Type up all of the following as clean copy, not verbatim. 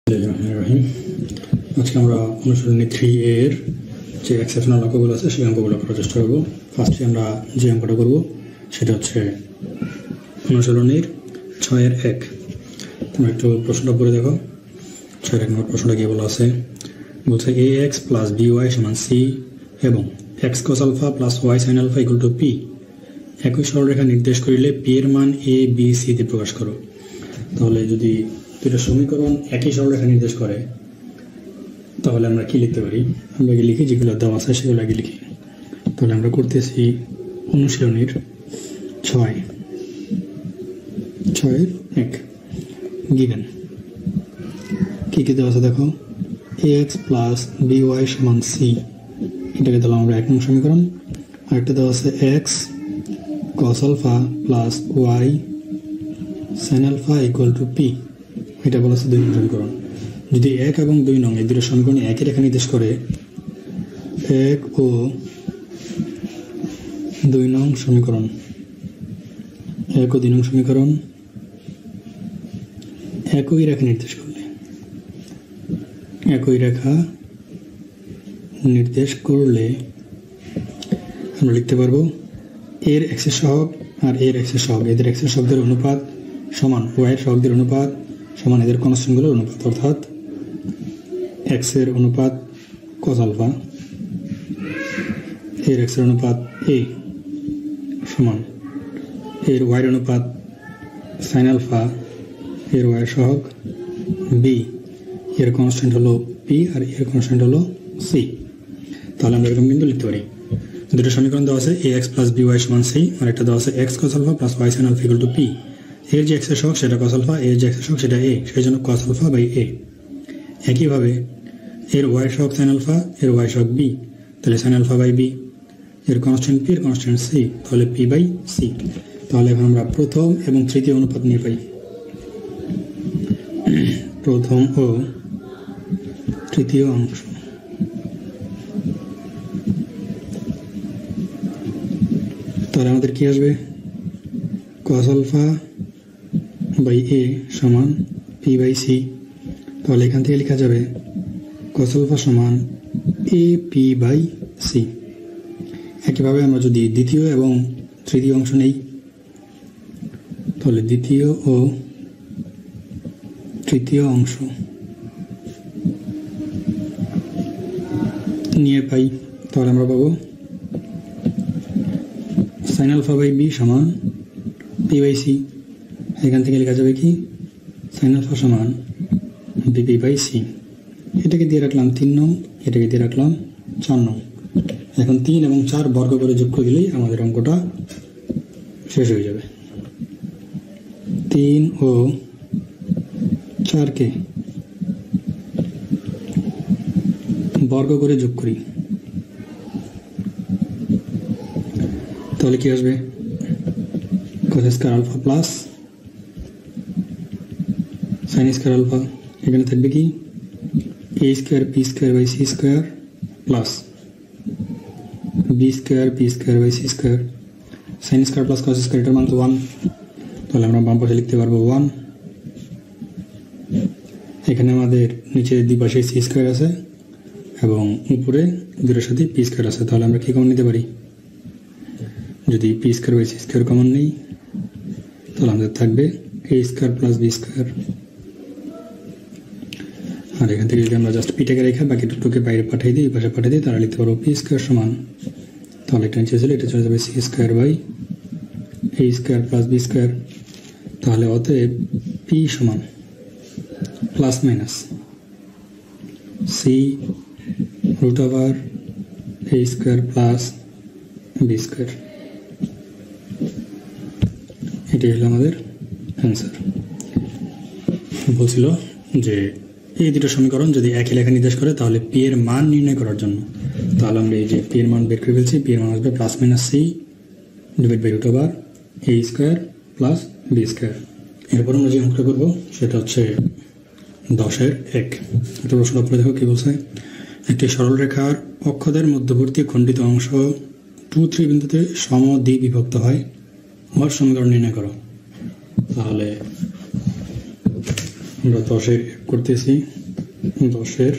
রহিম আজকে আমরা অনুশীলনী 3 এর যে এক্সেপশনাল অঙ্কগুলো আছে সেই অঙ্কগুলো করার চেষ্টা করব। ফার্স্টে আমরা যে অঙ্কটা করব সেটা হচ্ছে অনুশীলনীর 6 এর 1। তোমরা একটু প্রশ্নটা পড়ে দেখো। 6 এর 1 নম্বর প্রশ্নটা কি বলা আছে, বলছে ax প্লাস by সমান c এবং x cos alpha plus y sin alpha equal to p। একই সরলরেখা নির্দেশ করিলে p এর মান a b c তে প্রকাশ করো। তাহলে যদি দুটো সমীকরণ একই সরলরেখা নির্দেশ করে তাহলে আমরা কি লিখতে পারি, আমরা আগে লিখি যেগুলো দেওয়া আছে সেগুলো আগে লিখি। তাহলে আমরা করতেছি অনুশীলনীর 6-1 গিভেন কি কি দেওয়া আছে দেখো, ax প্লাস by সমান c, এটাকে দিলাম আমরা 1 নং সমীকরণ। আরেকটা দেওয়া আছে x cos alpha plus y sin alpha equal to p, এটা বলা আছে 2 নং সমীকরণ। যদি 1 এবং 2 নং এই দুটো সমীকরণ একই রেখা নির্দেশ করে, 1 ও 2 নং সমীকরণ, 1 ও 2 নং সমীকরণ একই রেখা নির্দেশ করলে, একই রেখা নির্দেশ করলে আমরা লিখতে পারবো এর এক্সের সহগ আর এর এক্সের সহগ, এদের এক্সের সহগের অনুপাত সমান ওয়াইয়ের সহগদের অনুপাত সমান এদের কনস্ট্যান্টগুলোর অনুপাত, অর্থাৎ এক্স এর অনুপাত cos আলফা এর এক্স এর অনুপাত a সমান এর ওয়াইয়ের অনুপাত sin আলফা এর ওয়াইয়ের সহগ b, এর কনস্ট্যান্ট হলো p আর এর কনস্ট্যান্ট হলো c। তাহলে আমরা এরকম কিন্তু লিখতে পারি, দুটো সমীকরণ দেওয়া আছে ax প্লাস by সমান c, আর একটা দেওয়া আছে x cos alpha plus y sin alpha equal to p। এর যে এক্সের সহগ সেটা cos আলফা, এর যে এক্সের সহগ সেটা a, সেই জন্য cos আলফা বাই a। একইভাবে এর y সহগ sin আলফা, এর y সহগ b, তাহলে sin আলফা বাই b, এর কনস্ট্যান্ট p, এর কনস্ট্যান্ট c, তাহলে p বাই c। তাহলে এখন আমরা প্রথম এবং তৃতীয় অনুপাত নিয়ে পাই, প্রথম ও তৃতীয় অংশ। তাহলে আমাদের কি আসবে, cos আলফা বাই a সমান p বাই c। তাহলে এখান থেকে লেখা যাবে cos আলফা সমান a p বাই c। একইভাবে আমরা যদি দ্বিতীয় এবং তৃতীয় অংশ নেই, তাহলে দ্বিতীয় ও তৃতীয় অংশ নিয়ে পাই, তাহলে আমরা পাবো sin আলফা বাই b সমান p বাই c। এখান থেকে লেখা যাবে কি sin আলফা সমান bp বাই c। এটাকে দিয়ে রাখলাম 3 নং, এটাকে দিয়ে রাখলাম 4 নং। এখন 3 এবং 4 বর্গ করে যোগ করে দিলেই আমাদের অঙ্কটা শেষ হয়ে যাবে। 3 ও 4কে বর্গ করে যোগ করি, তাহলে কি আসবে, cos square alpha plus sin square alpha, এখানে থাকবে কি a square p square by c square plus b square p square by c square, sin square plus cos square, এটার মান তো 1, তাহলে আমরা বাম পাশে লিখতে পারবো 1। এখানে আমাদের নিচে দুই পাশে c স্কয়ার আছে এবং উপরে দুটোর সাথে p স্কয়ার আছে, তাহলে আমরা কি কমন নিতে পারি, যদি p square by c square common নেই তাহলে আমাদের থাকবে a square plus b square. আর এখান থেকে যদি আমরা জাস্ট পিটাকে রেখে বাকি দুটোকে বাইরে পাঠিয়ে দিই, এই পাশে পাঠিয়ে দিই, তাহলে লিখতে পারবো p স্কয়ার সমান, তাহলে এটা নিচে ছিল, এটা চলে যাবে c square by a square plus b square. তাহলে অতএব p সমান plus minus c root over a square plus b square, এটাই হলো আমাদের অ্যান্সার। বলছিল যে এই দুটো সমীকরণ যদি একই লেখা নির্দেশ করে তাহলে p এর মান নির্ণয় করার জন্য, তাহলে আমরা এই যে p এর মান বের করে ফেলছি, p এর মান আসবে plus minus c divide by root over a square plus b square. এরপর আমরা যে অঙ্কটা করবো সেটা হচ্ছে 10-1। একটা প্রশ্ন পড়ে দেখো কি বলছে, একটি সরলরেখার অক্ষদের মধ্যবর্তী খণ্ডিত অংশ 2-3 বিন্দুতে সমদ্বিবিভক্ত হয়, আমার সমীকরণ নির্ণয় করো। তাহলে আমরা 10-এর 1 করতেছি, 10-এর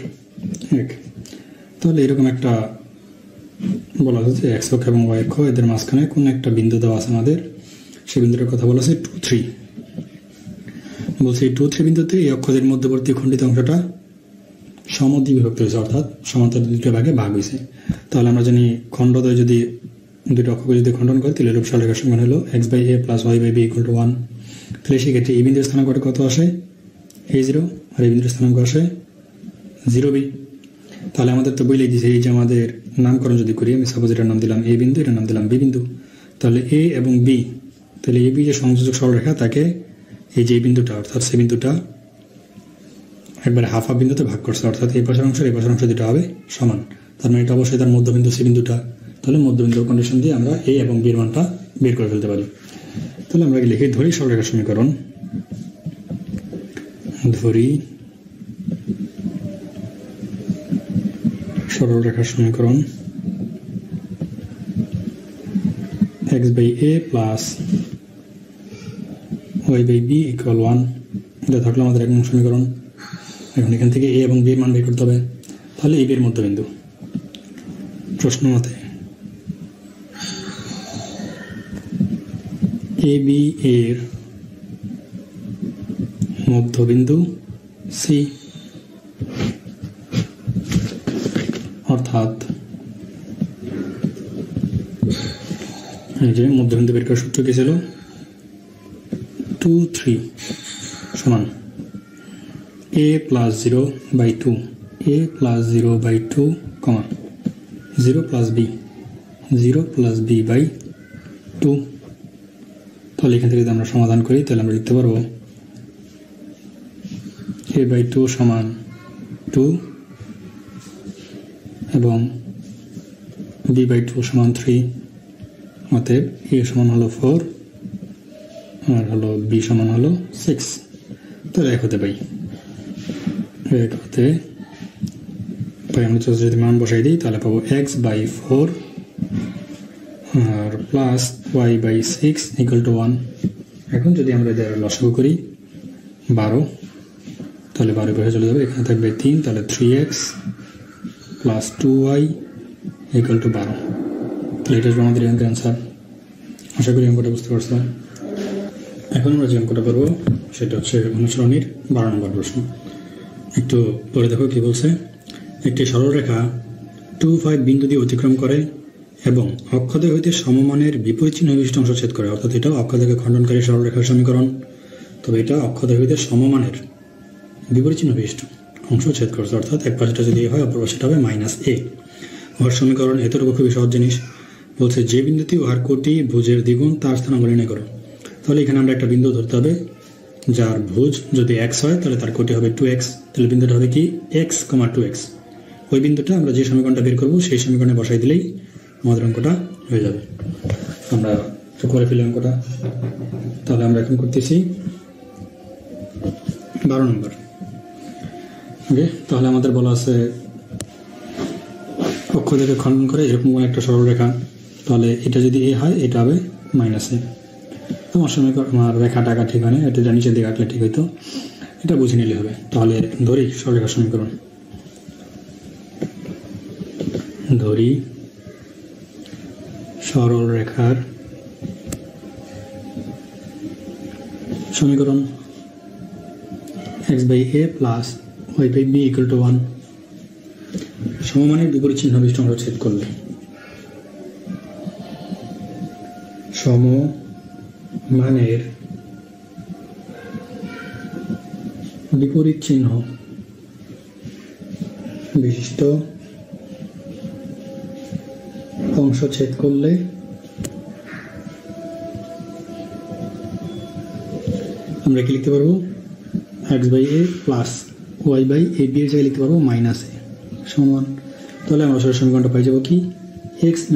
1। তাহলে এরকম একটা বলা হচ্ছে x অক্ষ এবং y অক্ষ এদের মাঝখানে কোন একটা বিন্দু দেওয়া আছে আমাদের, সেই বিন্দুটার কথা বলা আছে 2, 3। বলছে এই 2, 3 বিন্দুতে এই অক্ষদের মধ্যবর্তী খণ্ডিত অংশটা সমদ্বিবিভক্ত হয়েছে, অর্থাৎ সমান্তরাল দুটো ভাগে ভাগ হয়েছে। তাহলে আমরা জানি খণ্ডদ্বয় যদি দুটো অক্ষকে যদি খণ্ডন করে তাহলে এরূপ সরলরেখার সমান হলো x/a + y/b = 1। তাহলে সেক্ষেত্রে এই বিন্দুর স্থানাঙ্ক কত আসে? a0, আর এই বিন্দুর স্থানাঙ্ক আসে 0b। তাহলে আমাদের তো বলেই দিয়েছে, এই যে আমাদের নামকরণ যদি করি, আমি সাপোজ এটার নাম দিলাম a বিন্দু, এটার নাম দিলাম b বিন্দু। তাহলে a এবং b, তাহলে ab যে সংযোজক সরলরেখা, তাকে এই যে বিন্দুটা অর্থাৎ সেই বিন্দুটা একবারে হাফ হাফ বিন্দুতে ভাগ করছে, অর্থাৎ এই পাশের অংশ এই পাশের অংশ দুটো হবে সমান। তার মানে এটা অবশ্যই তার মধ্যবিন্দু সি বিন্দুটা। তাহলে মধ্যবিন্দুর কন্ডিশন দিয়ে আমরা a এবং b এর মানটা বের করে ফেলতে পারি। তাহলে আমরা লিখে ধরি সরলরেখার সমীকরণ, ধরি সরলরেখার সমীকরণ x/a + y/b = 1। এটা থাকলো আমাদের 1 নং সমীকরণ। এখন এখান থেকে a এবং b এর মান বের করতে হবে। তাহলে a b এর মধ্যবিন্দু, প্রশ্ন মতে ab এর মধ্যবিন্দু c, অর্থাৎ এই যে মধ্যবিন্দু বের করার সূত্র কি ছিল? 2, 3 সমান a + 0/2, a + 0/2, 0 + b, 0 + b/2। তাহলে এখান থেকে যদি আমরা সমাধান করি তাহলে আমরা লিখতে পারবো a/2 সমান 2 এবং b/2 সমান 3। অতএব a সমান হলো 4 আর হলো b সমান হলো 6। তাহলে 1 হতে পাই, 1 হতে পাই। আমরা যদি মান বসাই দিই তাহলে পাবো x/4 আর প্লাস y/6 = 1। এখন যদি আমরা এদের লসাগু করি 12, তাহলে 12 বসে চলে যাবে, এখানে থাকবে 3, তাহলে 3x + 2y = 12। তাহলে এটা হচ্ছে আমাদের অঙ্কের অ্যান্সার। আশা করি অঙ্কটা বুঝতে পারছো। এখন আমরা যে অঙ্কটা করবো সেটা হচ্ছে অনুশীলনীর 12 নম্বর প্রশ্ন। একটু পরে দেখো কি বলছে। একটি সরলরেখা 2, 5 বিন্দু দিয়ে অতিক্রম করে এবং অক্ষদ্বয় হইতে সমমানের বিপরীত চিহ্ন বিশিষ্ট অংশ ছেদ করে, অর্থাৎ এটা অক্ষদ্বয়কে খণ্ডনকারী সরলরেখার সমীকরণ। তবে এটা অক্ষদ্বয় হইতে সমমানের বিপরীত চিহ্ন বিশিষ্ট অংশ ছেদ করছে, অর্থাৎ এক পাশেটা যদি হয় অপর পাশেটা হবে -a। উহার সমীকরণ এতটুকু খুবই সহজ জিনিস। বলছে যে বিন্দুটি উহার কোটি ভুজের দ্বিগুণ তার স্থানাঙ্ক নির্ণয় করো। তাহলে এখানে আমরা একটা বিন্দু ধরতে হবে যার ভুজ যদি x হয় তাহলে তার কোটি হবে 2x। তাহলে বিন্দুটা হবে কি x, 2x। ওই বিন্দুটা আমরা যে সমীকরণটা বের করবো সেই সমীকরণে বসাই দিলেই আমাদের অঙ্কটা হয়ে যাবে। আমরা তো করে ফেলি অঙ্কটা। তাহলে আমরা এখন করতেছি 12 নম্বর। ওকে, তাহলে আমাদের বলা আছে অক্ষদ্বয়কে খণ্ডন করে এরকম কোনো একটা সরলরেখা। তাহলে এটা যদি a হয় এটা হবে -a। তোমার সমীকরণ আমার রেখাটা আঁকা ঠিক হয় না, এটা নিচের দিকে আঁকলে ঠিক হইতো, এটা বুঝে নিলে হবে। তাহলে ধরি সরলরেখার সমীকরণ, ধরি সরলরেখার সমীকরণ x/a + y/b = 1। সমমানের বিপরীত চিহ্ন বিশিষ্ট অংশ ছেদ করলে, সমমানের বিপরীত চিহ্ন বিশিষ্ট অংশ ছেদ করলে আমরা কি লিখতে পারবো? x/a + y/ab এর জায়গায় লিখতে পারবো -a সমান। তাহলে আমরা সরাসরি সমীকরণটা পাই যাবো কি x -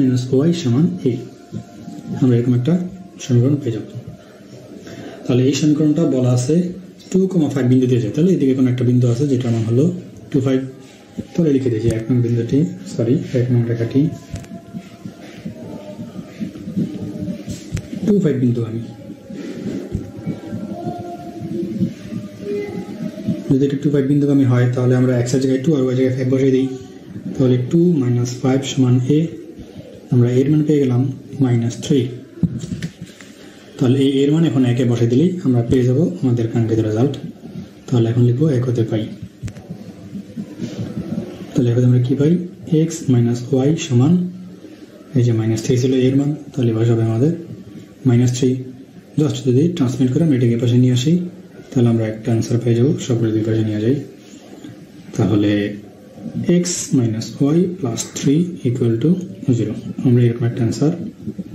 y = a। আমরা এরকম একটা সমীকরণ পেয়ে যাব। তাহলে এই সমীকরণটা বলা আছে 2, 5 বিন্দু দিয়ে যায়। তাহলে এদিকে কোনো একটা বিন্দু আছে যেটার মান হলো 2, 5। তাহলে লিখে দিয়েছি 1 নং বিন্দুটি, 1 নং রেখাটি 2, 5 বিন্দু আমি যদি এটা 2 5 বিন্দুগামী হয় তাহলে আমরা x এর জায়গায় 2 আর y এর জায়গায় 5 বসিয়ে দিই, তাহলে 2 - 5 = a। আমরা এর মান পেয়ে গেলাম -3। তাহলে এই এর মান এখন একে বসিয়ে দিলেই আমরা পেয়ে যাব আমাদের কাঙ্ক্ষিত রেজাল্ট। তাহলে এখন লিখব 1 হতে পাই। তাহলে এখন আমরা কি পাই, x - y সমান এই যে -3 ছিল এর মান, তাহলে বসাবে আমাদের -3। জাস্ট যদি ট্রান্সমিট করে আমরা এটাকে পাশে নিয়ে আসি তাহলে আমরা একটা অ্যান্সার পেয়ে যাবো। সবগুলো দুই পাশে নিয়ে যাই, তাহলে x - y + 3 = 0। আমরা এরকম একটা অ্যান্সার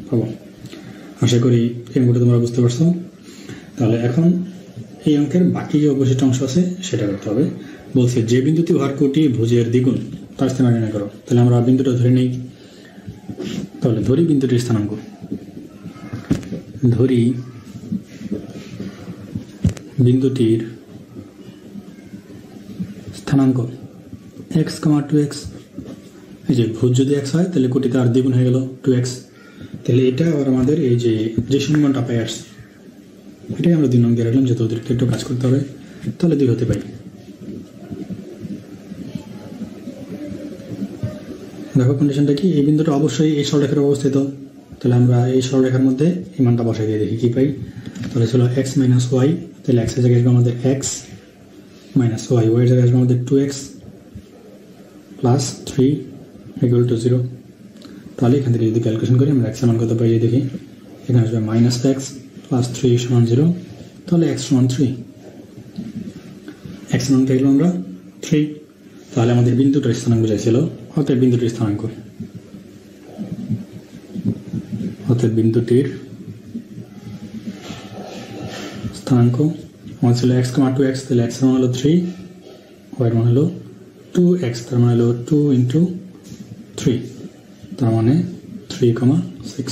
পাবো। আশা করি এই অঙ্কটা তোমরা বুঝতে পারছো। তাহলে এখন এই অঙ্কের বাকি যে অবশিষ্ট অংশ আছে সেটা করতে হবে। বলছে যে বিন্দুতে ভার কোটি ভুজের দ্বিগুণ তার স্থানাঙ্ক নির্ণয় করো। তাহলে আমরা বিন্দুটা ধরে নেই। তাহলে ধরি বিন্দুটির স্থানাঙ্ক, ধরি বিন্দুটির স্থানাঙ্ক x, 2x। এই যে ভুজ যদি x হয় তাহলে কোটিতে আর দ্বিগুণ হয়ে গেল 2x। তাহলে এটা আবার আমাদের এই যে সমীকরণটা পাই আসছে এটাই আমরা 2 নং দিয়ে রাখলাম, যেহেতু অতিরিক্ত একটু কাজ করতে হবে। তাহলে 2 হতে পাই। দেখো কন্ডিশনটা কি, এই বিন্দুটা অবশ্যই এই সরলরেখার অবস্থিত। তাহলে আমরা এই সরলরেখার মধ্যে এই মানটা বসাই দিয়ে দেখি কি পাই। তাহলে ছিল x - y, তাহলে x এর জায়গায় আসবে আমাদের x - y, y এর জায়গায় আসবে আমাদের 2x + 3 = 0। তাহলে এখান থেকে যদি ক্যালকুলেশন করি আমরা x এর মান কত পাই দেখি। এখানে আসবে -x + 3 = 0। তাহলে x = 3। x এর মান পেলাম আমরা 3। তাহলে আমাদের বিন্দুটার স্থানাঙ্ক চাইছিল, অতএব বিন্দুটির স্থানাঙ্ক, অতএব বিন্দুটির স্থানাঙ্ক আমার ছিল x, 2x। তাহলে x এর মান হলো 3, y এর মান হলো 2x, তার মানে হলো 2 × 3, তার মানে 3,6।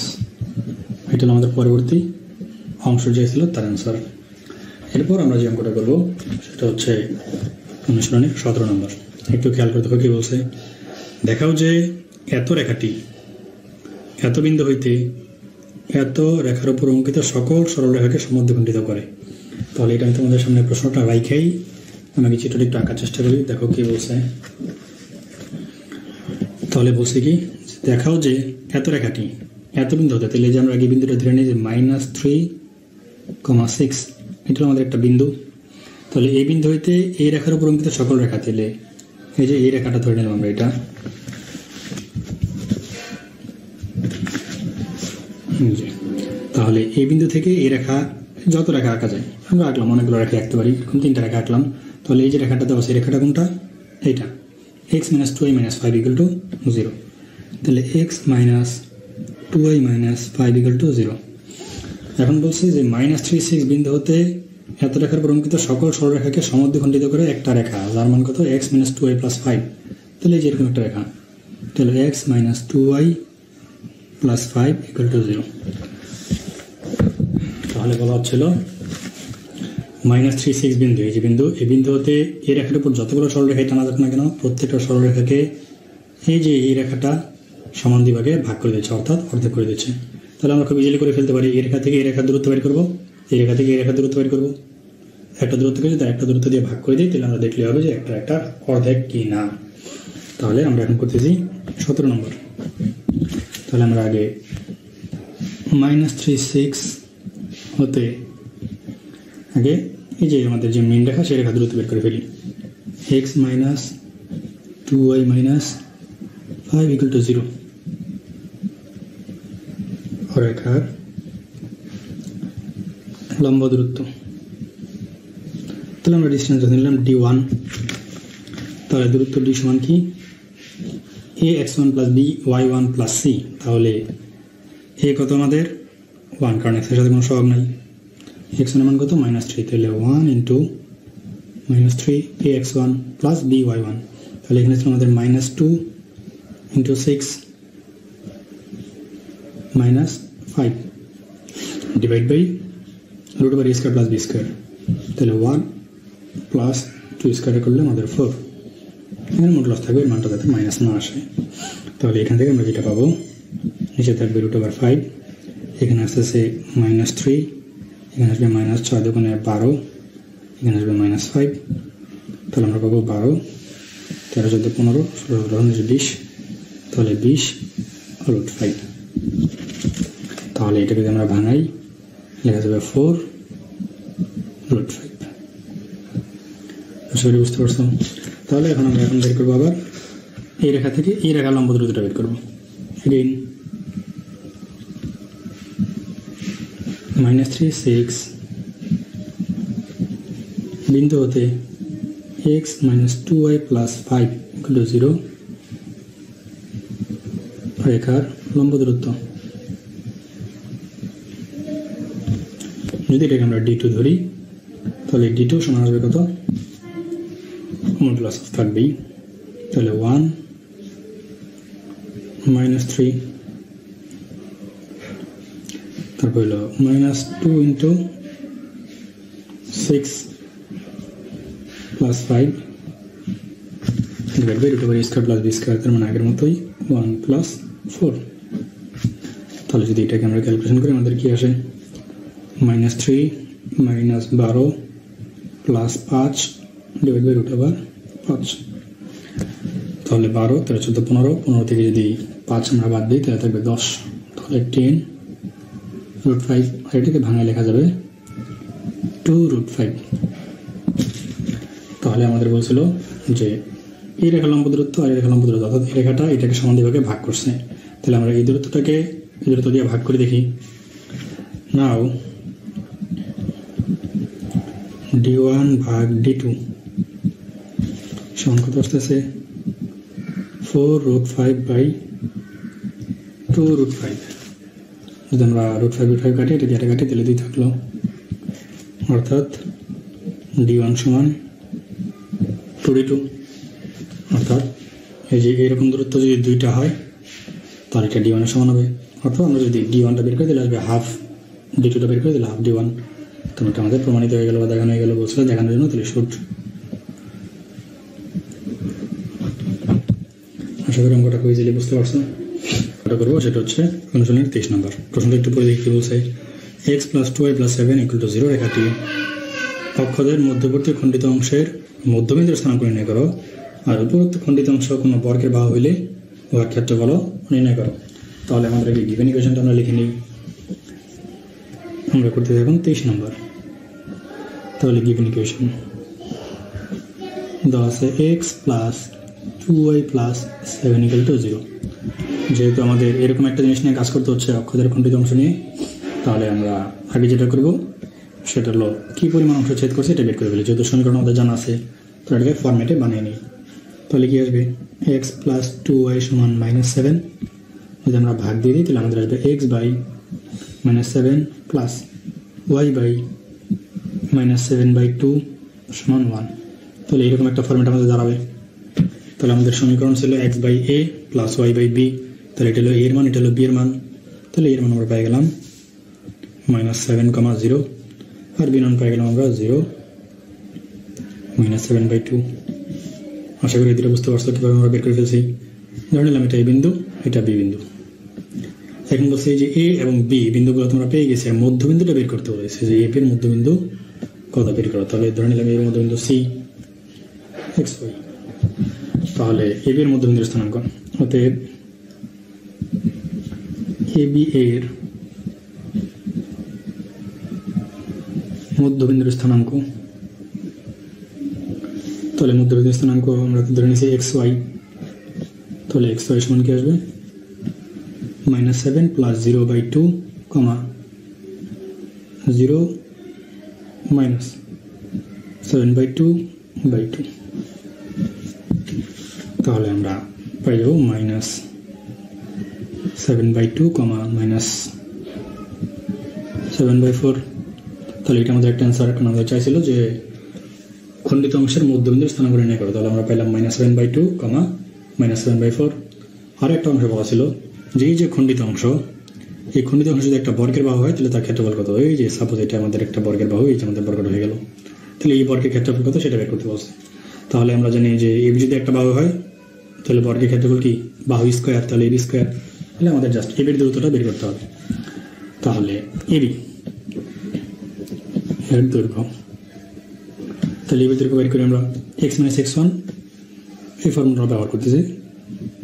এটা হলো আমাদের পরবর্তী অংশ যে ছিল তার অ্যান্সার। এরপর আমরা যে অঙ্কটা করবো সেটা হচ্ছে অনুশীলনের 17 নম্বর। একটু খেয়াল করতে হবে কি বলছে। দেখাও যে এত রেখাটি এত বিন্দু হইতে এত রেখার উপর অঙ্কিত সকল সরলরেখাকে সমদ্বিখণ্ডিত করে। তাহলে এটা আমি তোমাদের সামনে প্রশ্নটা রাইখাই আমি চিত্রটি একটু আঁকার চেষ্টা করি। দেখো কি বলছে। তাহলে বলছে কি, দেখাও যে এত রেখাটি এত বিন্দু হতে, তাহলে যে আমরা আগে বিন্দুটা ধরে নিই যে -3,6, এটা আমাদের একটা বিন্দু। তাহলে এই বিন্দু হইতে এই রেখার উপর অঙ্কিত সকল রেখা, তাহলে এই যে এই রেখাটা ধরে নিলাম আমরা, এটা তাহলে এই বিন্দু থেকে এই রেখা যত রেখা আঁকা যায় আমরা আঁকলাম, অনেকগুলো রেখা আঁকতে পারি, এখন 3টা রেখা আঁকলাম। তাহলে এই যে রেখাটা দেওয়া আছে, রেখাটা কোনটা, এইটা x - 2y - 5 = 0। তাহলে x - 2y - 5 = 0। এখন বলছে যে -3,6 বিন্দু হতে এত রেখার উপর অঙ্কিত সকল সরলরেখাকে সমদ্বিখণ্ডিত করে একটা রেখা, যার মান কত, x - 2y + 5। তাহলে এই যে এরকম একটা রেখা, তাহলে x - 2y + 5 = 0। তাহলে বলা হচ্ছিল -3,6 বিন্দু, এই যে বিন্দু, এই বিন্দু হতে এই রেখার উপর যতগুলো সরলরেখা টানা যাক না কেন প্রত্যেকটা সরলরেখাকে এই যে এই রেখাটা সমান দুই ভাগে ভাগ করে দিচ্ছে, অর্থাৎ অর্ধেক করে দিচ্ছে। তাহলে আমরা খুব ইজিলি করে ফেলতে পারি। এই রেখা থেকে এই রেখার দূরত্ব বের করবো, এই রেখা থেকে এই রেখার দূরত্ব বের করবো। একটা দূরত্বকে যদি একটা দূরত্ব দিয়ে ভাগ করে দিই তাহলে আমরা দেখলে হবে যে একটা অর্ধেক কি না। তাহলে আমরা এখন করতেছি 17 নম্বর। তাহলে আমরা আগে -3,6 হতে আগে এই যে আমাদের যে মেন রেখা সেই রেখা দূরত্ব বের করে ফেলি। x - 2y - 5 = 0। রেখার লম্ব দূরত্ব, তাহলে আমরা ডিস্টেন্স নিলাম d1। তাহলে দূরত্ব d সমান কি, ax1 + by1 + c। তাহলে a কত আমাদের 1, কারণ x এর সাথে কোনো সহগ নাই। x1 এর মান কত, -3, তাহলে 1 × -3 ax1 + by1। তাহলে এখানে ছিল আমাদের -2 × 6 - 5 ডিভাইড বাই √a² + b²। তাহলে 1 + 2² করলে আমাদের 4। এখানে মোট লস থাকবে, মানটা যাতে মাইনাস না আসে। তাহলে এখান থেকে আমরা যেটা পাবো, নিচে থাকবে √5, এখানে আসতেছে -3, এখানে আসবে -6 × 2 = 12, এখানে আসবে -5, তাহলে আমরা পাবো 12, 13, 14, 15, 16, 17, 20, তাহলে 20 √5। তাহলে এটাকে যদি আমরা ভাঙাই লেখা যাবে 4 √5। আশা করি বুঝতে পারছো। তাহলে এখন আমরা বের করবো আবার এই রেখা থেকে এই রেখার লম্ব দূরত্বটা বের করবো। এগেইন -3, 6 বিন্দু হতে x - 2y + 5 = 0 রেখার লম্ব দূরত্ব। যদি এটাকে আমরা d2 ধরি তাহলে d2 সমান হবে কত? মডুলাস থাকবেই, তাহলে 1 - 3, তারপর হলো -2 × 6 + 5 √2² + b², তার মানে আগের মতোই 1 + 4। তাহলে যদি এটাকে আমরা ক্যালকুলেশন করি আমাদের কি আসে? -3 - 12 + 5 √5। তাহলে 12, 13, 14, 15 থেকে যদি 5 আমরা বাদ দিই তাহলে থাকবে 10, তাহলে 10 √5। আর এটাকে ভাঙায় লেখা যাবে 2 √5। তাহলে আমাদের বলছিল যে এই রেখা লম্ব দূরত্ব আর এই রেখা লম্ব দূরত্ব, অর্থাৎ এই রেখাটা এটাকে সমান ভাগে ভাগ করছে। তাহলে আমরা এই দূরত্বটাকে এই দূরত্ব দিয়ে ভাগ করে দেখি। নাও d1 ভাগ d2 সমান কত আসতেছে? 4 √5/2 √5। যদি আমরা √5 কাটি, এটা দিয়ে কাটি, তাহলে 2 থাকলো, অর্থাৎ d1 সমান 2d2। অর্থাৎ এই যে এরকম দূরত্ব যদি 2টা হয় তাহলে এটা d1 এর সমান হবে। অর্থাৎ আমরা যদি d1টা বের করে দিলে আসবে হাফ, d2টা বের করে দিলে হাফ d1। তো এটা আমাদের প্রমাণিত হয়ে গেল বা দেখানো হয়ে গেল, বলছিল দেখানোর জন্য, তাহলে শুট। আশা করি অঙ্কটা খুব ইজিলি বুঝতে পারছো। ওটা করবো সেটা হচ্ছে অনুশীলনের 23 নম্বর প্রশ্নটা একটু পরে দেখতে বলছে। x + 2y + 7 = 0 রেখাটি অক্ষদের মধ্যবর্তী খণ্ডিত অংশের মধ্যবিন্দুর স্থানাঙ্ক নির্ণয় করো, আর উপরোক্ত খণ্ডিত অংশ কোনো বর্গের বাহু হইলে উহার ক্ষেত্রফল নির্ণয় করো। তাহলে আমাদের এই গিভেন ইকুয়েশনটা আমরা লিখে নিই। আমরা করতে থাকুন 23 নম্বর। তাহলে গিভেন ইকুয়েশন দেওয়া আছে x + 2y + 7 = 0। যেহেতু আমাদের এরকম একটা জিনিস নিয়ে কাজ করতে হচ্ছে, অক্ষদের খণ্ডিত অংশ নিয়ে, তাহলে আমরা আগে যেটা করব সেটা হলো কী পরিমাণ অংশ ছেদ করছে এটা বের করে ফেলি। যেহেতু সমীকরণ আমাদের জানা আছে, তো এটাকে ফরম্যাটে বানিয়ে নিই। তাহলে কি আসবে? x + 2y = -7। যদি আমরা ভাগ দিয়ে দিই তাহলে আমাদের আসবে x / -7 + y / -7/2 = 1। তাহলে এরকম একটা ফরম্যাট আমাদের দাঁড়াবে। তাহলে আমাদের সমীকরণ ছিল x/a + y/b। তাহলে এটা হলো a এর মান, এটা হলো b এর মান। তাহলে এর মান আমরা পেয়ে গেলাম -7, 0, আর b মান পেয়ে গেলাম আমরা 0 -7/2। আশা করি এটা বুঝতে পারছো কীভাবে আমরা বের করে ফেলছি। ধরে নিলাম এটা a বিন্দু, এটা b বিন্দু। এখন বলছে যে a এবং b বিন্দুগুলো তোমরা পেয়ে গেছে, মধ্যবিন্দুটা বের করতে বলেছে যে f এর মধ্যবিন্দু কত বের করো। তাহলে ধরে নিলাম এর মধ্যবিন্দু c xy। তাহলে ab এর মধ্যবিন্দুর স্থানাঙ্ক, অতএব ab এর মধ্যবিন্দুর স্থানাঙ্ক, তাহলে মধ্যবিন্দুর স্থানাঙ্ক আমরা ধরে নিয়েছি xy। তাহলে xy সমান কি আসবে? -7 + 0/2, 0 -7/2/2। তাহলে আমরা পাই যাবো -7/2, -7/4। তাহলে এটা আমাদের একটা অ্যান্সার। এখন আমাদের চাইছিল যে খণ্ডিত অংশের মধ্যবিন্দুর স্থানাঙ্ক নির্ণয় করো। তাহলে আমরা পাইলাম -7/2, -7/4। আর একটা অংশ পাওয়া ছিল যে এই যে খণ্ডিত অংশ, এই খণ্ডিত অংশ যদি একটা বর্গের বাহু হয় তাহলে তার ক্ষেত্রফল কত? এই যে সাপোজ এটা আমাদের একটা বর্গের বাহু, এই যে আমাদের বর্গটা হয়ে গেল, তাহলে এই বর্গের ক্ষেত্রফল কত সেটা বের করতে বলছে। তাহলে আমরা জানি যে এ যদি একটা বাহু হয় তাহলে বর্গের ক্ষেত্রফল কি? বাহু স্কোয়ার, তাহলে এবি স্কোয়ার। তাহলে আমাদের জাস্ট এবির দূরত্বটা বের করতে হবে। তাহলে এবি এর দৈর্ঘ্য তাহলে এই ভিতরে বের করে আমরা x - x1 এই ফর্মুলা ব্যবহার করতেছি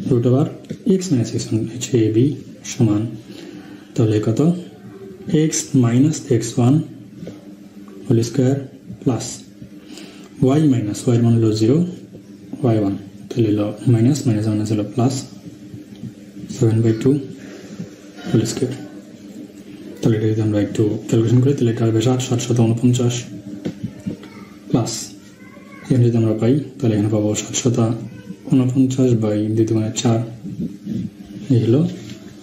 √(x - x1) হচ্ছে ab সমান তাহলে কত x - x1 whole square plus y minus y এর মান হলো 0 y1 তাহলে হলো মাইনাস মাইনাস মাইনাস হলো প্লাস 7/2 হোল স্কয়ার। তাহলে এটা যদি আমরা একটু ক্যালকুলেশন করি তাহলে এটা হবে 7/49 প্লাস এখানে যদি আমরা পাই তাহলে এখানে পাবো 7/49/2 এই হলো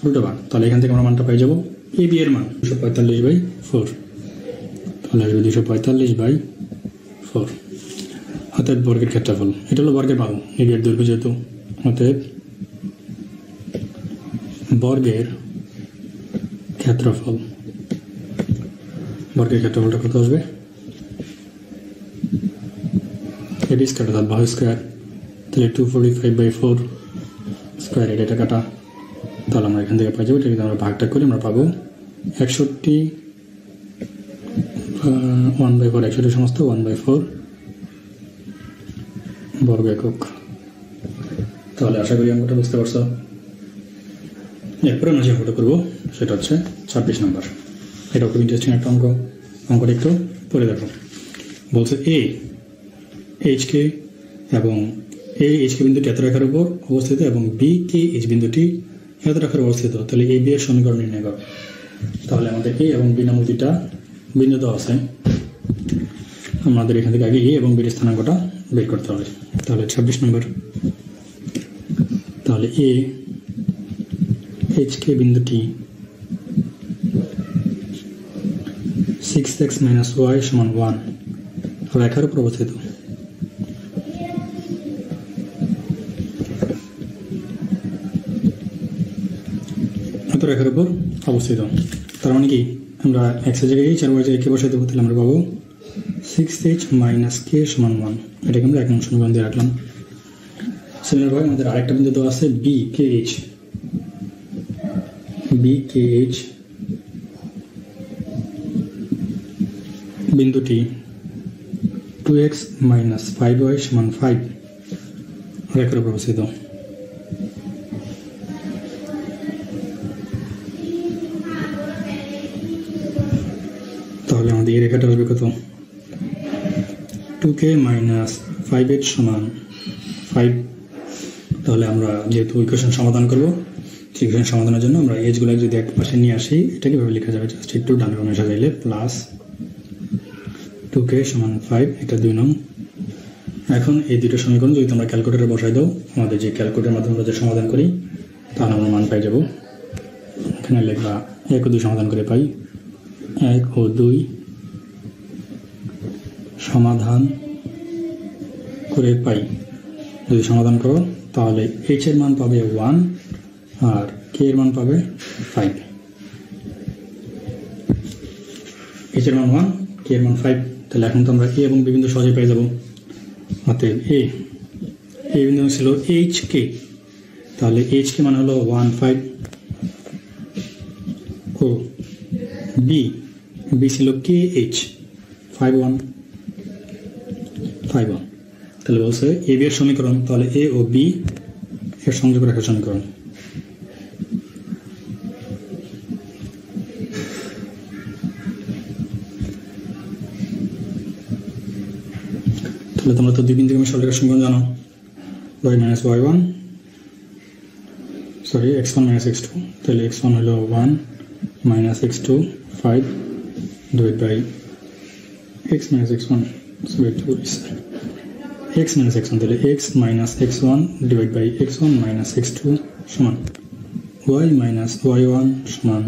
√। তাহলে এখান থেকে আমরা মানটা পাই যাবো এ বি এর মান 245/4 তাহলে আসবে 245/4 অতএব বর্গের ক্ষেত্রফল এটা হলো বর্গের মান এ বি এর দৈর্ঘ্য যেহেতু অতএব বর্গের ক্ষেত্রফল ক্ষেত্রফলটা কত আসবে এডি স্কয়ার অর্থাৎ বাহু স্কয়ার তাহলে 245/4 স্কয়ার এটা কাটা তাহলে আমরা এখান থেকে পাই যাবো এটা যদি আমরা ভাগটা করি আমরা পাবো 61 1/4 61 সমস্ত 1/4 বর্গ একক। তাহলে আশা করি অঙ্কটা বুঝতে পারছো। এরপরে আমরা যে অঙ্কটা করবো সেটা হচ্ছে 26 নম্বর। এটা খুব ইন্টারেস্টিং একটা অঙ্কটা একটু পড়ে দেখো। বলছে এ এইচকে এবং এ এইচকে বিন্দুটি এত রেখার উপর অবস্থিত এবং বি কে এইচ বিন্দুটি এত রেখার অবস্থিত তাহলে এ বি এর সমীকরণ নির্ণয় করো। তাহলে আমাদের এ এবং বি নামক দুইটা বিন্দু দেওয়া আছে, আমাদের এখান থেকে আগে এ এবং বির স্থানাঙ্কটা বের করতে হবে। তাহলে 26 নম্বর, তাহলে এ এইচকে বিন্দুটি 6x - y = 1 রেখার উপর অবস্থিত। এত রেখার উপর অবস্থিত তার মানে কি আমরা x এর জায়গায় h আর y এর জায়গায় k বসাই দেবো, তাহলে আমরা পাবো 6h - k = 1। এটাকে আমরা 1 নং সমীকরণ দিয়ে রাখলাম। সিমিলারভাবে আমাদের আরেকটা বিন্দু দেওয়া আছে b k h বিন্দুটি 2x - 5y = 5 রেখার উপর অবস্থিত। তাহলে আমাদের এই রেখাটা হবে কত 2k - 5h = 5। তাহলে আমরা যেহেতু ইকুয়েশন সমাধান করবো ইকুয়েশন সমাধানের জন্য আমরা এজগুলো যদি এক পাশে নিয়ে আসি এটাকে ভাবে লেখা যাবে জাস্ট একটু ডান বামে সাজাইলে প্লাস 2k = 5 এটা 2 নং। এখন এই দুটো সমীকরণ যদি তোমরা ক্যালকুলেটরে বসাই দাও আমাদের যে ক্যালকুলেটরের মাধ্যমে আমরা যে সমাধান করি তাহলে আমরা মান পাই যাব। এখানে লেখা 1 ও 2 সমাধান করে পাই 1 ও 2 সমাধান করে পাই। যদি সমাধান করো তাহলে h এর মান পাবে 1 আর k এর মান পাবে 5। h এর মান 1 k এর মান 5। তাহলে এখন তো আমরা a এবং b বিন্দু সহজে পেয়ে যাব। অতএব a বিন্দু ছিল hk, তাহলে hk মান হলো 1 5 ও b ছিল kh 5 1 5 1। তাহলে বলছে a b এর সমীকরণ, তাহলে a ও b এর সংযোগ রেখার সমীকরণ। তাহলে তোমরা তো দুই বিন্দু সরলরেখার সমীকরণ জানো, y - y1 sorry x1 - x2। তাহলে x1 হলো 1 - x2 5 divided by x - x1 sorry x - x1 তাহলে x - x1 divided by x1 - x2 সমান y - y1 সমান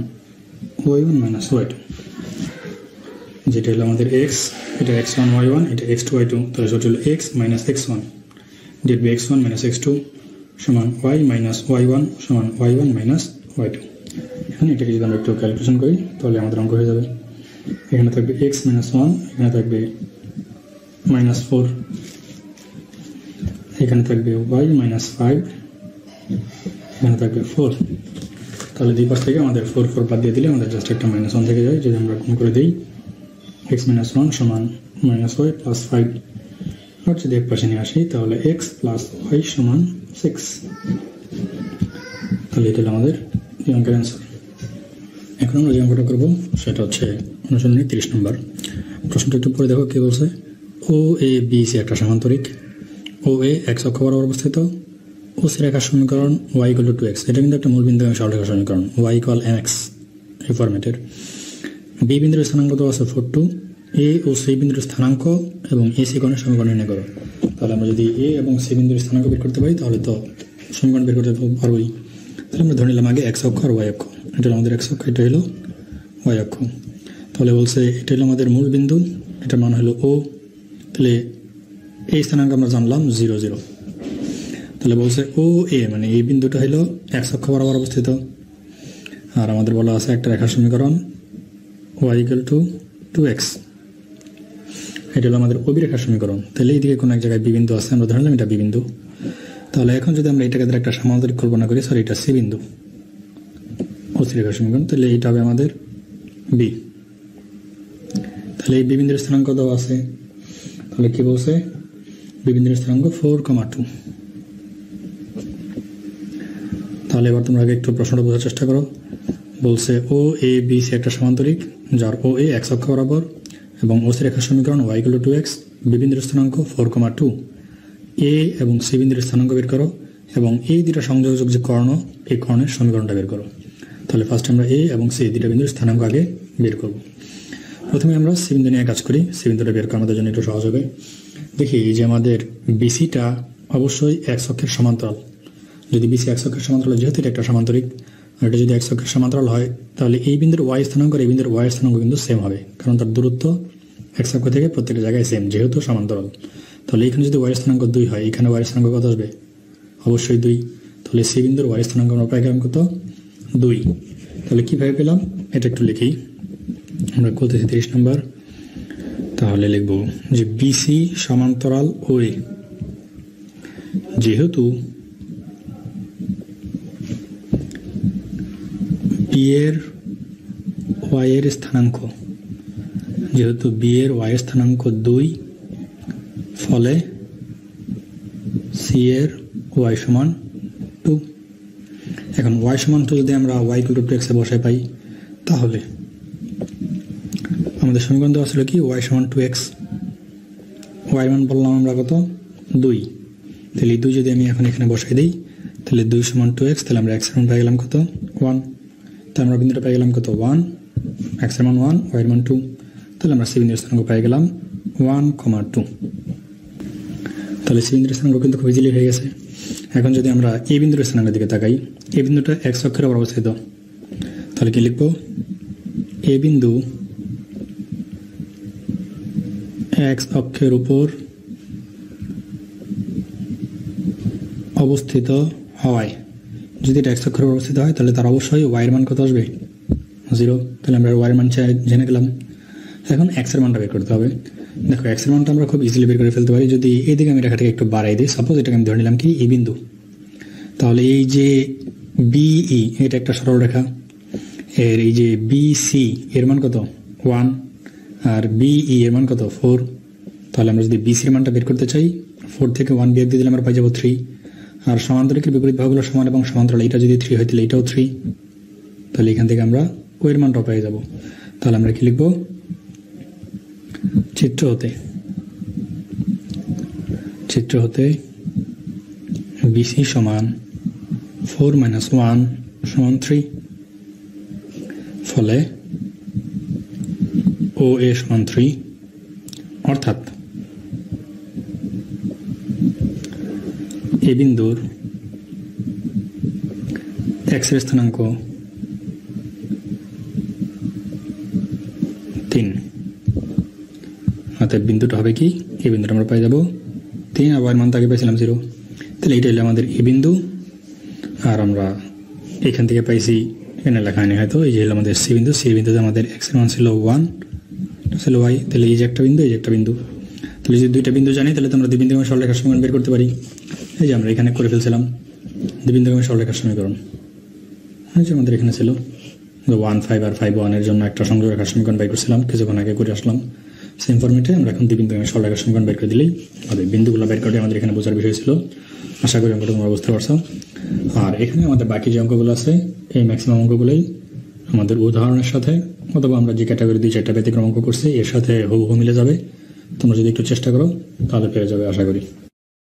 y1 - y2, যেটা হলো আমাদের x, এটা x1 y1 এটা x2 y2। তাহলে সেটা হলো x - x1 divided by x1 - x2 সমান y - y1 সমান y1 - y2। এখানে এটাকে যদি আমরা একটু ক্যালকুলেশন করি তাহলে আমাদের অঙ্ক হয়ে যাবে। এখানে থাকবে x - 1, এখানে থাকবে -4, এখানে থাকবে y - 5, এখানে থাকবে 4। তাহলে দুই পাশ থেকে আমাদের 4 4 বাদ দিয়ে দিলে আমাদের জাস্ট একটা -1 থেকে যায়। যদি আমরা গুণ করে দিই x - 1 সমান -y + 5 আর যদি এক পাশে নিয়ে আসি তাহলে এক্স প্লাস ওয়াই সমান 6। তাহলে এটা হলো আমাদের এই অঙ্কের অ্যান্সার। এখন আমরা যে অঙ্কটা করবো সেটা হচ্ছে অনুশীলনী 30 নম্বর। প্রশ্নটা একটু পরে দেখো কি বলছে। ও এ বি সি একটা সমান্তরিক, ও এ এক্স অক্ষ বরাবর অবস্থিত, ও সি রেখার সমীকরণ ওয়াই ইকুয়াল টু 2x। এটা কিন্তু একটা মূল বিন্দু এবং সরলরেখার সমীকরণ ওয়াই ইকুয়াল mx এই ফরম্যাটের। বি বিন্দুর স্থানাঙ্ক তো আছে 4, এ ও সি বিন্দুর স্থানাঙ্ক এবং এ সি কোণের সমীকরণ নির্ণয় করো। তাহলে আমরা যদি এ এবং সি বিন্দুর স্থানাঙ্ক বের করতে পারি তাহলে তো সমীকরণ বের করতে পারবোই। তাহলে আমরা ধরে নিলাম আগে এক্স অক্ষ আর ওয়াই অক্ষ। এটা হলো আমাদের এক্স অক্ষ, এটা হলো ওয়াই অক্ষ। তাহলে বলছে এটা হলো আমাদের মূল বিন্দু, এটার মান হলো ও। তাহলে এই স্থানাঙ্ক আমরা জানলাম 0 0। তাহলে বলছে ও এ মানে এই বিন্দুটা হলো এক্স অক্ষ বরাবর অবস্থিত, আর আমাদের বলা আছে একটা রেখার সমীকরণ ওয়াই ইকুয়াল টু 2x। এটা হলো আমাদের ওবি রেখার সমীকরণ। তাহলে এইদিকে কোনো এক জায়গায় বি বিন্দু আছে, আমরা ধরলাম এটা বি বিন্দু। তাহলে এখন যদি আমরা এটাকে একটা সমান্তরিক কল্পনা করি, সরি এটা সি বিন্দু, ও সি রেখার সমীকরণ, তাহলে এইটা হবে আমাদের বি। তাহলে এই বি বিন্দুর স্থানাঙ্ক দেওয়া আছে। তাহলে কি বলছে, বি বিন্দুর স্থানাঙ্ক 4,2। তাহলে এবার তোমরা আগে একটু প্রশ্নটা বোঝার চেষ্টা করো। বলছে ও এ বি সি একটা সমান্তরিক যার ও এ এক্স অক্ষ বরাবর এবং ও সি রেখার সমীকরণ Y equal to 2x। B বিন্দুর স্থানাঙ্ক 4,2। এ এবং সি বিন্দুর স্থানাঙ্ক বের করো এবং এই দুটা সংযোজক যে কর্ণ, এই কর্ণের সমীকরণটা বের করো। তাহলে ফার্স্ট আমরা এ এবং সি দুটা বিন্দুর স্থানাঙ্ক আগে বের করব। প্রথমে আমরা সি বিন্দু নিয়ে কাজ করি। সি বিন্দুটা বের করা আমাদের জন্য একটু সহজ হবে। দেখি যে আমাদের বিসিটা অবশ্যই এক্স অক্ষের সমান্তরাল। যদি বিসি এক্স অক্ষের সমান্তরাল, যেহেতু এটা একটা সমান্তরিক, আর এটা যদি এক্স অক্ষের সমান্তরাল হয় তাহলে এই বিন্দুর ওয়াই স্থানাঙ্ক আর এই বিন্দুর ওয়াই স্থানাঙ্ক কিন্তু সেম হবে, কারণ তার দূরত্ব এক্স অক্ষ থেকে প্রত্যেকটা জায়গায় সেম, যেহেতু সমান্তরাল। তাহলে এখানে যদি ওয়াই স্থানাঙ্ক 2 হয়, এখানে ওয়াই স্থানাঙ্ক কত আসবে? অবশ্যই 2। তাহলে সি বিন্দুর ওয়াই স্থানাঙ্ক আমরা পাই গেলাম কত? 2। তাহলে কীভাবে পেলাম এটা একটু লিখি। আমরা করতেছি 30 নম্বর। তাহলে লিখব যে বিসি সমান্তরাল ও এ, যেহেতু বি এর ওয়াই এর স্থানাঙ্ক, যেহেতু বি এর ওয়াই এর স্থানাঙ্ক 2, ফলে সি এর ওয়াই সমান 2। এখন ওয়াই সমান 2 যদি আমরা ওয়াই ইকুয়াল টু 2x এ বসায় পাই, তাহলে আমাদের সমীকরণ দেওয়া ছিল কি ওয়াই সমান 2x। ওয়াই মান বললাম আমরা কত? 2। তাহলে 2 যদি আমি এখন এখানে বসাই দিই তাহলে 2 সমান 2x। তাহলে আমরা x এর মান পাই গেলাম কত? 1। তাহলে আমরা বিন্দুটা পাই গেলাম কত? 1। x এর মান 1, y এর মান 2। তাহলে আমরা সি বিন্দুর স্থানাঙ্ক পাই গেলাম 1,2। তাহলে সি বিন্দুর স্থানাঙ্ক কিন্তু খুব ইজিলি হয়ে গেছে। এখন যদি আমরা এই বিন্দুর স্থানাঙ্কের দিকে তাকাই, এই বিন্দুটা এক্স অক্ষের উপর অবস্থিত। তাহলে কি লিখব? এ বিন্দু এক্স অক্ষের উপর অবস্থিত হওয়ায়, যদি এটা এক্স অক্ষের উপর অবস্থিত হয় তাহলে তার অবশ্যই ওয়াই এর মান কত আসবে? 0। তাহলে আমরা ওয়াই এর মান জেনে গেলাম। এখন এক্স এর মানটা বের করতে হবে। দেখো এক্স এর মানটা আমরা খুব ইজিলি বের করে ফেলতে পারি। যদি এইদিকে আমি রেখাটাকে একটু বাড়াই দিই, সাপোজ এটাকে আমি ধরে নিলাম কি এই বিন্দু, তাহলে এই যে বিই এটা একটা সরল রেখা, এর এই যে বিসি এর মান কত? 1, আর বিই এর মান কত? 4। তাহলে আমরা যদি বিসি এর মানটা বের করতে চাই, 4 থেকে 1 বিয়োগ দিয়ে দিলে আমরা পাই যাবো 3। আর সমান্তরিকের বিপরীত ভাগগুলো সমান এবং সমান্তরাল, এটা যদি 3 হয় তাহলে এটাও 3। তাহলে এখান থেকে আমরা ও এর মানটাও পেয়ে যাব। তাহলে আমরা কি লিখব? চিত্র হতে বিসি সমান 4 - 1 সমান 3, ফলে ও এ সমান 3, অর্থাৎ এ বিন্দুর এক্স এর স্থানাঙ্ক 3। অর্থাৎ বিন্দুটা হবে কি, এই বিন্দুটা আমরা পাই যাব 3, আর ওয়াই মান তাকে পাইছিলাম 0। তাহলে এটা হলো আমাদের এ বিন্দু, আর আমরা এখান থেকে পাইছি, এখানে লেখা হয়নি হয়তো, এই যে হলো আমাদের সি বিন্দু। সি বিন্দুতে আমাদের এক্স এর মান ছিল 1, ছিল ওয়াই। তাহলে এই যে একটা বিন্দু, এই যে একটা বিন্দু। তাহলে যদি দুইটা বিন্দু জানি তাহলে তোমরা দুই বিন্দু সরলরেখার সমীকরণ বের করতে পারি। এই যে আমরা এখানে করে ফেলছিলাম দুই বিন্দু সরলরেখার সমীকরণ। এই যে আমাদের এখানে ছিল 1, 5 আর 5, 1 এর জন্য একটা সংযোগ রেখার সমীকরণ বের করছিলাম, কিছুক্ষণ আগে করে আসলাম। সেম ফরম্যাটে আমরা এখন দুই বিন্দু সরলরেখার সমীকরণ বের করে দিলেই হবে। বিন্দুগুলো বের করে আমাদের এখানে বোঝার বিষয় ছিল, আশা করি অঙ্কটা তোমরা বুঝতে পারছো। আর এখানে আমাদের বাকি যে অঙ্কগুলো আছে এই ম্যাক্সিমাম অঙ্কগুলোই আমাদের উদাহরণের সাথে অথবা আমরা যে ক্যাটাগরি 2-4টা ব্যতিক্রম অঙ্ক করছি এর সাথে হুবহু মিলে যাবে। তোমরা যদি একটু চেষ্টা করো তাহলে পেয়ে যাবে আশা করি।